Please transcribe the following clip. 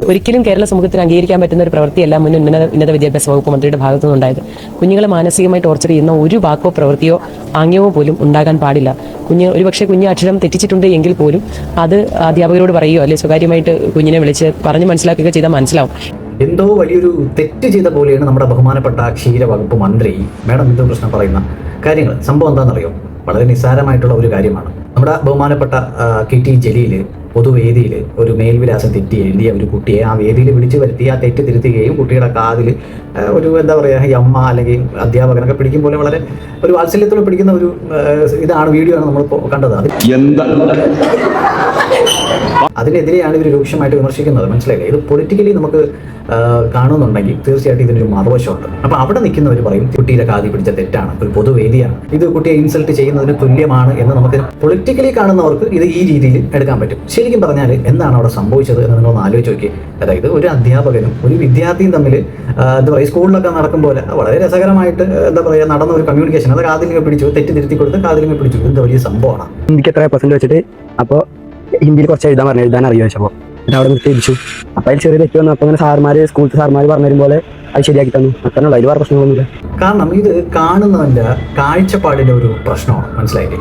ഒരിക്കലും കേരള സമൂഹത്തിന് അംഗീകരിക്കാൻ പറ്റുന്ന ഒരു പ്രവൃത്തിയല്ല മുൻ ഉന്നത വിദ്യാഭ്യാസ വകുപ്പ് മന്ത്രിയുടെ ഭാഗത്തു നിന്നുണ്ടായത്. കുഞ്ഞുങ്ങളെ മാനസികമായി ടോർച്ചർ ചെയ്യുന്ന ഒരു വാക്കോ പ്രവൃത്തിയോ ആംഗ്യമോ പോലും ഉണ്ടാകാൻ പാടില്ല. ഒരുപക്ഷെ കുഞ്ഞ് അക്ഷരം തെറ്റിച്ചിട്ടുണ്ട് എങ്കിൽ പോലും അത് അധ്യാപകരോട് പറയുകയോ അല്ലെങ്കിൽ സ്വകാര്യമായിട്ട് കുഞ്ഞിനെ വിളിച്ച് പറഞ്ഞ് മനസ്സിലാക്കുകയോ ചെയ്താൽ മനസ്സിലാവും. എന്തോ വലിയൊരു തെറ്റ് ചെയ്ത പോലെയാണ് നമ്മുടെ ബഹുമാനപ്പെട്ട ക്ഷീരവകുപ്പ് മന്ത്രി മാഡം ബിന്ദു കൃഷ്ണൻ പറയുന്ന കാര്യങ്ങൾ. സംഭവം എന്താണെന്നറിയോ? വളരെ നിസ്സാരമായിട്ടുള്ള ഒരു കാര്യമാണ്. നമ്മുടെ ബഹുമാനപ്പെട്ട KT ജലീൽ പൊതുവേദിയിൽ ഒരു മേൽവിലാസം തെറ്റി എഴുതിയ ഒരു കുട്ടിയെ ആ വേദിയിൽ വിളിച്ചു വരുത്തി ആ തെറ്റ് തിരുത്തുകയും കുട്ടിയുടെ കാതിൽ ഒരു എന്താ പറയുക ഈ അമ്മ അല്ലെങ്കിൽ അധ്യാപകനൊക്കെ പിടിക്കും പോലെ വളരെ ഒരു വാത്സല്യത്തോടെ പിടിക്കുന്ന ഒരു വീഡിയോ ആണ് നമ്മൾ കണ്ടത്. അതിനെതിരെയാണ് ഇവർ രൂക്ഷമായിട്ട് വിമർശിക്കുന്നത്. മനസ്സിലായില്ലേ? ഇത് പൊളിറ്റിക്കലി നമുക്ക് കാണുന്നുണ്ടെങ്കിൽ തീർച്ചയായിട്ടും ഇതിനൊരു മറുവശമുണ്ട്. അപ്പൊ അവിടെ നിൽക്കുന്നവർ പറയും കുട്ടിയുടെ കാതി പിടിച്ച തെറ്റാണ്, ഒരു പൊതുവേദിയാണ്, ഇത് കുട്ടിയെ ഇൻസൾട്ട് ചെയ്യുന്നതിന് തുല്യമാണ് എന്ന് നമുക്ക് പൊളിറ്റിക്കലി കാണുന്നവർക്ക് ഇത് ഈ രീതിയിൽ എടുക്കാൻ പറ്റും. ശരിക്കും പറഞ്ഞാൽ എന്താണ് അവിടെ സംഭവിച്ചത് എന്ന് നിങ്ങളൊന്ന് ആലോചിച്ച് നോക്കി. അതായത് ഒരു അധ്യാപകനും ഒരു വിദ്യാർത്ഥിയും തമ്മിൽ എന്താ പറയുക സ്കൂളിലൊക്കെ നടക്കും പോലെ വളരെ രസകരമായിട്ട് എന്താ പറയുക നടന്ന ഒരു കമ്മ്യൂണിക്കേഷൻ, അത് കാതിലിങ്ങ് പിടിച്ചു, തെറ്റ് തിരുത്തി കൊടുത്ത് കാതിലിങ്ങ് പിടിച്ചു. എന്താ വലിയ സംഭവമാണ്. ഹിന്ദിക്ക് എത്ര % വെച്ചിട്ട് അപ്പോൾ ഹിന്ദിയിൽ കുറച്ച് എഴുതാൻ അറിയാൻ വെച്ചപ്പോൾ അവിടെ നിർത്തിച്ചു. അപ്പോൾ അതിൽ ചെറിയ തെറ്റ് വന്നു. അപ്പോൾ അങ്ങനെ സ്കൂളത്തെ സാർമാർ പറഞ്ഞു തരുമ്പോൾ അത് ശരിയാക്കി തന്നു. അത്രയുള്ള അതിൽ വേറെ പ്രശ്നങ്ങളൊന്നുമില്ല. കാരണം ഇത് കാണുന്നവന്റെ കാഴ്ചപ്പാടിന്റെ ഒരു പ്രശ്നമാണ്. മനസ്സിലായില്ലേ?